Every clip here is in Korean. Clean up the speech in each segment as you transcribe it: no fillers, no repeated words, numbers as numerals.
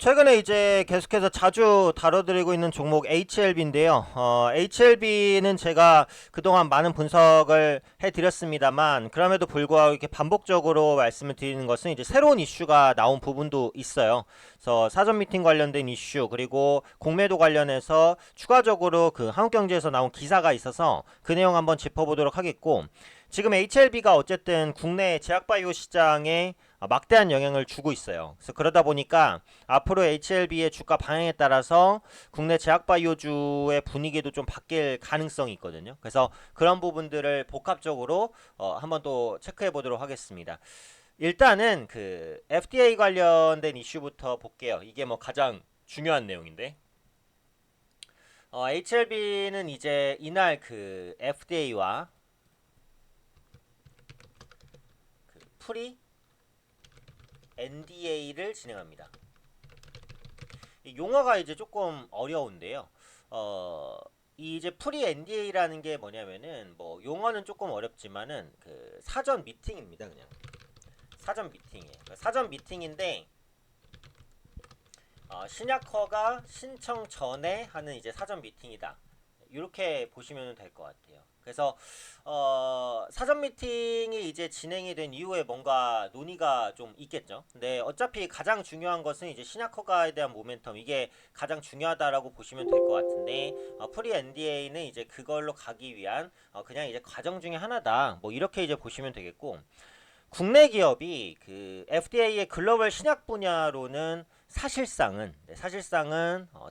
최근에 이제 계속해서 자주 다뤄드리고 있는 종목 HLB인데요. HLB는 제가 그동안 많은 분석을 해드렸습니다만, 그럼에도 불구하고 이렇게 반복적으로 말씀을 드리는 것은 이제 새로운 이슈가 나온 부분도 있어요. 그래서 사전 미팅 관련된 이슈, 그리고 공매도 관련해서 추가적으로 그 한국경제에서 나온 기사가 있어서 그 내용 한번 짚어보도록 하겠고, 지금 HLB가 어쨌든 국내 제약바이오 시장에 막대한 영향을 주고 있어요. 그래서 그러다 보니까 앞으로 HLB의 주가 방향에 따라서 국내 제약바이오주의 분위기도 좀 바뀔 가능성이 있거든요. 그래서 그런 부분들을 복합적으로 한번 또 체크해 보도록 하겠습니다. 일단은 그 FDA 관련된 이슈부터 볼게요. 이게 뭐 가장 중요한 내용인데, HLB는 이제 이날 그 FDA와 그 프리 NDA를 진행합니다. 이 용어가 이제 조금 어려운데요. 어, 이 이제 프리 NDA라는 게 뭐냐면은 뭐 용어는 조금 어렵지만은 그 사전 미팅입니다. 그냥 사전 미팅이에요. 그러니까 사전 미팅인데 신약허가 신청 전에 하는 이제 사전 미팅이다. 이렇게 보시면 될 것 같아요. 그래서 사전 미팅이 이제 진행이 된 이후에 뭔가 논의가 좀 있겠죠. 근데 어차피 가장 중요한 것은 이제 신약 허가에 대한 모멘텀, 이게 가장 중요하다라고 보시면 될 것 같은데, 프리 NDA는 이제 그걸로 가기 위한 그냥 이제 과정 중에 하나다. 뭐 이렇게 이제 보시면 되겠고, 국내 기업이 그 FDA의 글로벌 신약 분야로는 사실상은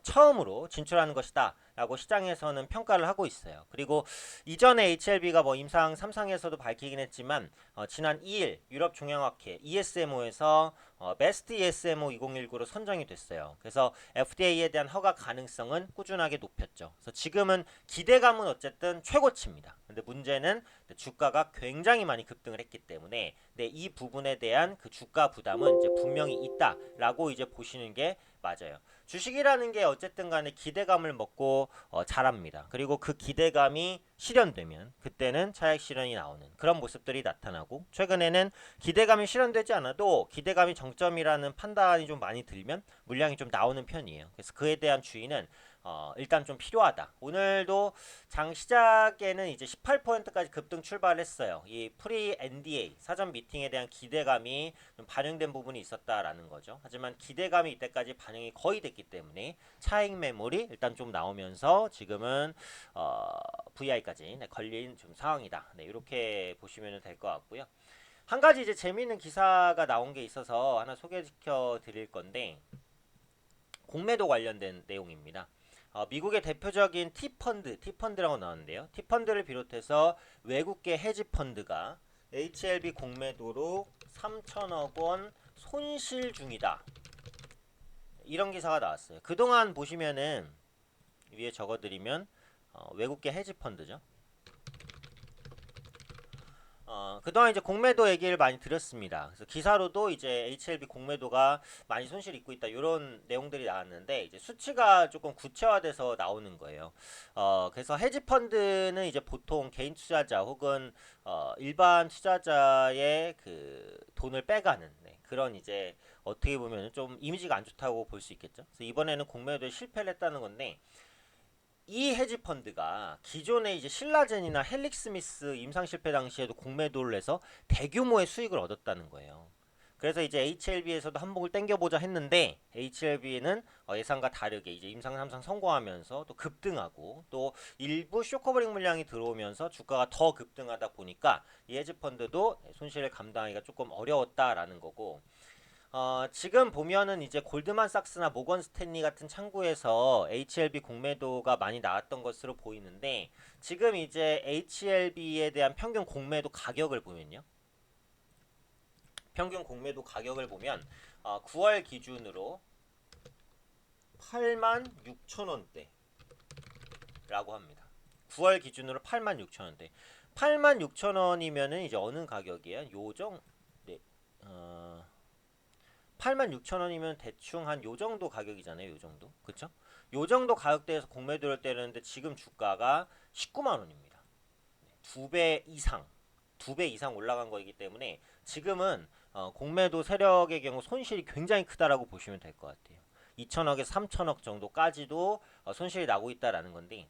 처음으로 진출하는 것이다라고 시장에서는 평가를 하고 있어요. 그리고 이전에 HLB가 뭐 임상 3상에서도 밝히긴 했지만 지난 2일 유럽 종양학회 ESMO에서 베스트 ESMO 2019로 선정이 됐어요. 그래서 FDA에 대한 허가 가능성은 꾸준하게 높였죠. 그래서 지금은 기대감은 어쨌든 최고치입니다. 근데 문제는 주가가 굉장히 많이 급등을 했기 때문에 이 부분에 대한 그 주가 부담은 이제 분명히 있다라고 이제 보시는 게 맞아요. 주식이라는 게 어쨌든 간에 기대감을 먹고 자랍니다. 그리고 그 기대감이 실현되면 그때는 차익 실현이 나오는 그런 모습들이 나타나고, 최근에는 기대감이 실현되지 않아도 기대감이 정점이라는 판단이 좀 많이 들면 물량이 좀 나오는 편이에요. 그래서 그에 대한 주의는 일단 좀 필요하다. 오늘도 장 시작에는 이제 18%까지 급등 출발했어요. 이 프리 NDA 사전 미팅에 대한 기대감이 좀 반영된 부분이 있었다라는 거죠. 하지만 기대감이 이때까지 반영이 거의 됐기 때문에 차익 매물이 일단 좀 나오면서 지금은 VI까지 걸린 좀 상황이다. 이렇게 보시면 될 것 같고요. 한 가지 이제 재미있는 기사가 나온 게 있어서 하나 소개시켜 드릴 건데, 공매도 관련된 내용입니다. 미국의 대표적인 티펀드라고 나왔는데요. 티펀드를 비롯해서 외국계 헤지펀드가 HLB 공매도로 3천억 원 손실 중이다. 이런 기사가 나왔어요. 그동안 보시면은 위에 적어드리면 외국계 헤지펀드죠. 그동안 이제 공매도 얘기를 많이 드렸습니다. 그래서 기사로도 이제 HLB 공매도가 많이 손실 입고 있다, 이런 내용들이 나왔는데, 이제 수치가 조금 구체화돼서 나오는 거예요. 그래서 헤지펀드는 이제 보통 개인 투자자 혹은 일반 투자자의 그 돈을 빼가는 그런 이제 어떻게 보면 좀 이미지가 안 좋다고 볼 수 있겠죠. 그래서 이번에는 공매도에 실패를 했다는 건데, 이 헤지 펀드가 기존에 이제 신라젠이나 헬릭스미스 임상 실패 당시에도 공매도를 해서 대규모의 수익을 얻었다는 거예요. 그래서 이제 HLB에서도 한복을 땡겨보자 했는데, HLB는 예상과 다르게 이제 임상 3상 성공하면서 또 급등하고, 또 일부 쇼커버링 물량이 들어오면서 주가가 더 급등하다 보니까 이 헤지 펀드도 손실을 감당하기가 조금 어려웠다라는 거고, 지금 보면은 이제 골드만삭스나 모건 스탠리 같은 창구에서 HLB 공매도가 많이 나왔던 것으로 보이는데, 지금 이제 HLB에 대한 평균 공매도 가격을 보면요. 평균 공매도 가격을 보면 9월 기준으로 86,000원대라고 합니다. 9월 기준으로 86,000원대. 86,000원이면은 이제 어느 가격이야? 요정 네. 86,000원이면 대충 한 요 정도 가격이잖아요. 요 정도. 그쵸? 요 정도 가격대에서 공매도를 때리는데 지금 주가가 19만 원입니다. 2배 이상. 2배 이상 올라간 거이기 때문에 지금은 공매도 세력의 경우 손실이 굉장히 크다라고 보시면 될 것 같아요. 2천억에서 3천억 정도까지도 손실이 나고 있다라는 건데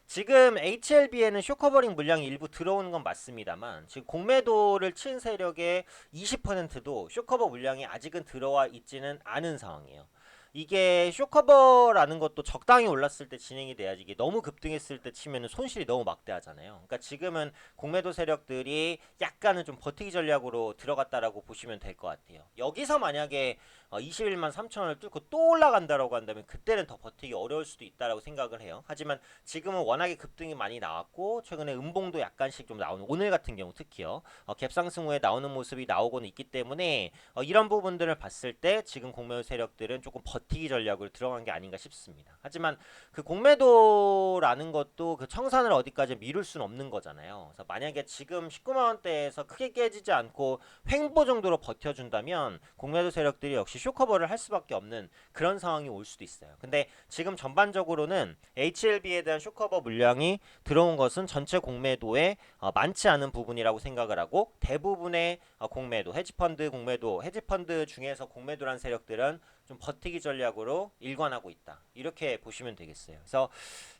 지금 HLB에는 쇼커버링 물량이 일부 들어오는 건 맞습니다만 지금 공매도를 친 세력의 20%도 쇼커버 물량이 아직은 들어와 있지는 않은 상황이에요. 이게 쇼커버라는 것도 적당히 올랐을 때 진행이 돼야지 이게 너무 급등했을 때 치면은 손실이 너무 막대하잖아요. 그러니까 지금은 공매도 세력들이 약간은 좀 버티기 전략으로 들어갔다라고 보시면 될 것 같아요. 여기서 만약에 21만 3천원을 뚫고 또 올라간다라고 한다면 그때는 더 버티기 어려울 수도 있다라고 생각을 해요. 하지만 지금은 워낙에 급등이 많이 나왔고 최근에 음봉도 약간씩 좀 나오는 오늘 같은 경우 특히요. 갭상승 후에 나오는 모습이 나오고는 있기 때문에 이런 부분들을 봤을 때 지금 공매도 세력들은 조금 버티기 전략으로 들어간 게 아닌가 싶습니다. 하지만 그 공매도라는 것도 그 청산을 어디까지 미룰 수는 없는 거잖아요. 그래서 만약에 지금 19만 원대에서 크게 깨지지 않고 횡보 정도로 버텨준다면 공매도 세력들이 역시 쇼커버를 할 수밖에 없는 그런 상황이 올 수도 있어요. 근데 지금 전반적으로는 HLB에 대한 쇼커버 물량이 들어온 것은 전체 공매도에 많지 않은 부분이라고 생각을 하고 대부분의 공매도, 헤지펀드 공매도, 헤지펀드 중에서 공매도란 세력들은 좀 버티기 전략으로 일관하고 있다. 이렇게 보시면 되겠어요. 그래서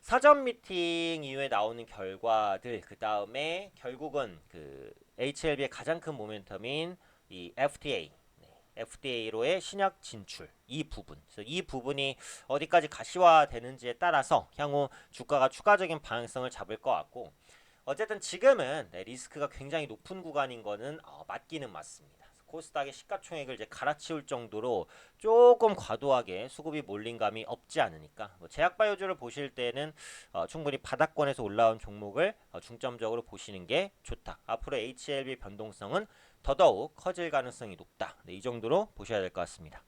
사전 미팅 이후에 나오는 결과들 그 다음에 결국은 그 HLB의 가장 큰 모멘텀인 이 FTA FDA로의 신약 진출 이 부분, 그래서 이 부분이 어디까지 가시화되는지에 따라서 향후 주가가 추가적인 방향성을 잡을 것 같고 어쨌든 지금은 리스크가 굉장히 높은 구간인 거는 맞기는 맞습니다. 코스닥의 시가총액을 이제 갈아치울 정도로 조금 과도하게 수급이 몰린 감이 없지 않으니까 제약바이오주를 보실 때는 충분히 바닥권에서 올라온 종목을 중점적으로 보시는 게 좋다. 앞으로 HLB 변동성은 더더욱 커질 가능성이 높다. 이 정도로 보셔야 될 것 같습니다.